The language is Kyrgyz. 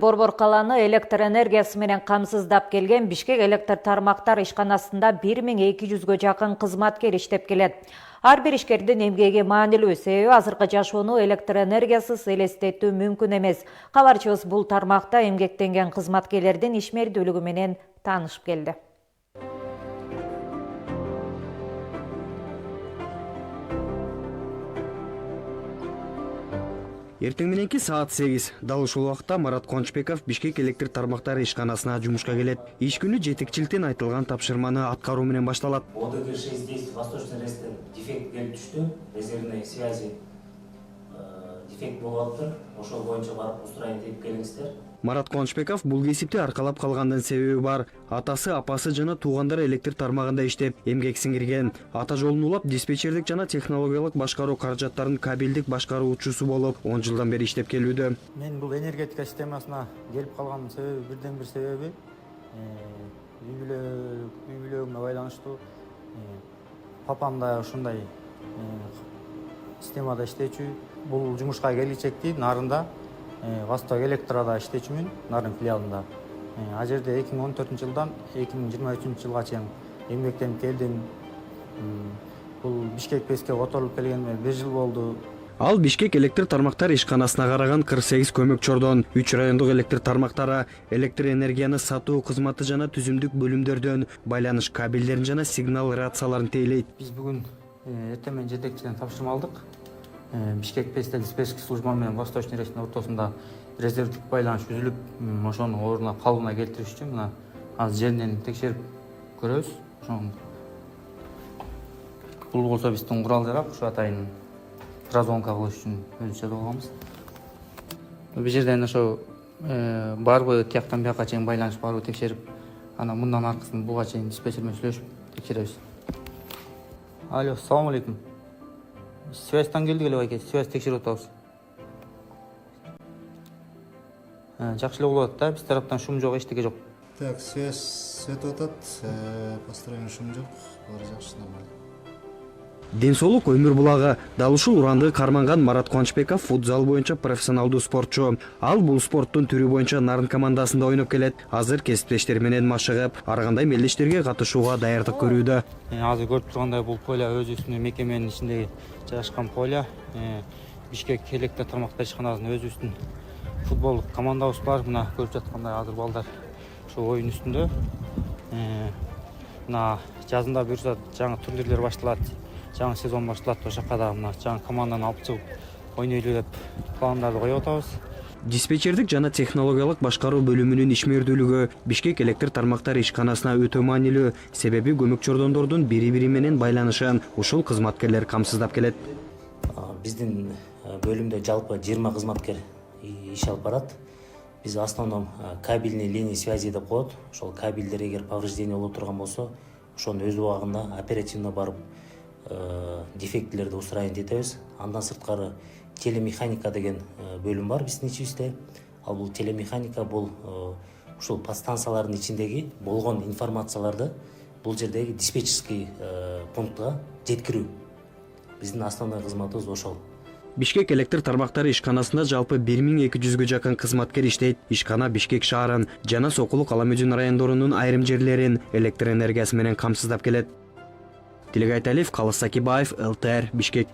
Борбор каланы электр энергиясы менен камсыздап келген Бишкек электр тармактар ишканасында 1200-гө жакын кызматкер иштеп келет. Ар бир ишкердин эмгеги маанилүү, себеби азыркы жашоону электр энергиясыз элестетүү мүмкүн эмес. Кабарчыбыз бул тармакта эмгектенген кызматкерлердин ишмердүүлүгү менен таанышып келди. Эртең мененки саат 8. Дал ушул убакта Марат Кончбеков Бишкек электр тармактары ишканасына жумушка келет. Иш күнү жетекчиликтен айтылган тапшырманы аткаруу менен башталат. ОДГ 610 Восточный резервде дефект келип түштү. Резервный связи дефект болуп атыптыр. Ошол боюнча барып устроение этип келиңиздер. Марат Кончбеков бул кесипти аркалап калгандын себеби бар. Атасы, апасы жана туугандары электр тармагында иштеп, эмгек сиңирген. Ата жолун улап, диспетчердик жана технологиялык башкаруу каражаттарын кабелдик башкаруучусу болуп, 10 жылдан бери иштеп келүүдө. Мен бул энергетика системасына келип калган себеби, бирден бир себеби үй бүлөгүмө байланыштуу. Папам да ушундай системада иштечү. Бул жумушка келечекти нарында Восток Электрада иштечүмүн, Нарын филиалында. А жерде 2014 жылдан 2023 жылга чейин эмгектенип келдим. Бул Бишкек ПЭСке которулуп келгениме 1 жыл болду. Ал Бишкек электр тармактар ишканасына караган 48 көмөкчөрдөн 3 райондук электр тармактары электр энергияны сатуу кызматы жана түзүмдүк бөлүмдөрдөн байланыш кабелдерин жана сигнал рацияларын тейлейт. Биз бүгүн эртең менен жетекчиден тапшырма алдык. Бишкек ПЭСте диспетчердик служба менен Восточный резервдин ортосунда резервдик байланыш үзүлүп, ошонун ордуна калыбына келтириш үчүн мына азыр жеринен текшерип көрөбүз. Ошону бул болсо биздин курал жарак, ушу атайын прозвонка кылыш үчүн өзүнчө алганбыз. Бул жерден ошо барбы, тияктан бияка чейин байланыш барбы текшерип, анан мындан аркысын буга чейин диспетчер менен сүйлөшүп текшеребиз. Алло, салам алейкум. Связьтан келдик эле байке, связь текшерип атабыз. Жакшы эле болуп атат да, биз тараптан шум жок, эчтеке жок. Так, связь өтүп атат, построение шум жок, баары жакшы, нормально. Ден соолук өмүр булагы. Дал ушул уранды карманган Марат Кончбеков футзал боюнча профессионалдуу спортчу. Ал бул спорттун түрү боюнча Нарын командасында ойноп келет. Азыр кесиптештери менен машыгып, ар кандай мелдештерге катышууга даярдык көрүүдө. Азыр көрүп тургандай бул поле өзүбүздүн мекеменин ичинде жайгашкан поле. Бишкек электр тармактар ишканасынын өзүбүздүн футболдук командабыз бар. Мына көрүп жаткандай азыр балдар ошо оюн үстүндө. Мына жазында буюрса жаңы турнирлер башталат. Жаңы сезон башталат, ошол жака да мына жаңы команданы алып чыгып ойнойлу деп пландарды коюп атабыз. Диспетчердик жана технологиялык башкаруу бөлүмүнүн ишмердүүлүгү Бишкек электр тармактар ишканасына өтө маанилүү, себеби көмөкчөрдондордун бири-бири менен байланышын ушул кызматкерлер камсыздап келет. Биздин бөлүмдө жалпы 20 кызматкер иш алып барат. Биз основном кабельный линия связи деп коет. Ошол кабелдер эгер повреждение болуп турган болсо, ошону өз убагында оперативно барып дефектилерди устранить этебиз. Андан сырткары телемеханика деген бөлүм бар биздин ичибизде. Ал бул телемеханика бул ушул подстанциялардын ичиндеги болгон информацияларды бул жердеги диспетчерский пунктка жеткирүү. Биздин основной кызматыбыз ошол. Бишкек электр тармактары ишканасында жалпы 1200-гө жакын кызматкер иштейт. Ишкана Бишкек шаарын жана Сокулук Аламөдүн райондорунун айрым жерлерин электр энергиясы менен камсыздап келет. Тилек Айталиев, Калыс Сакибаев, ЛТР, Бишкек.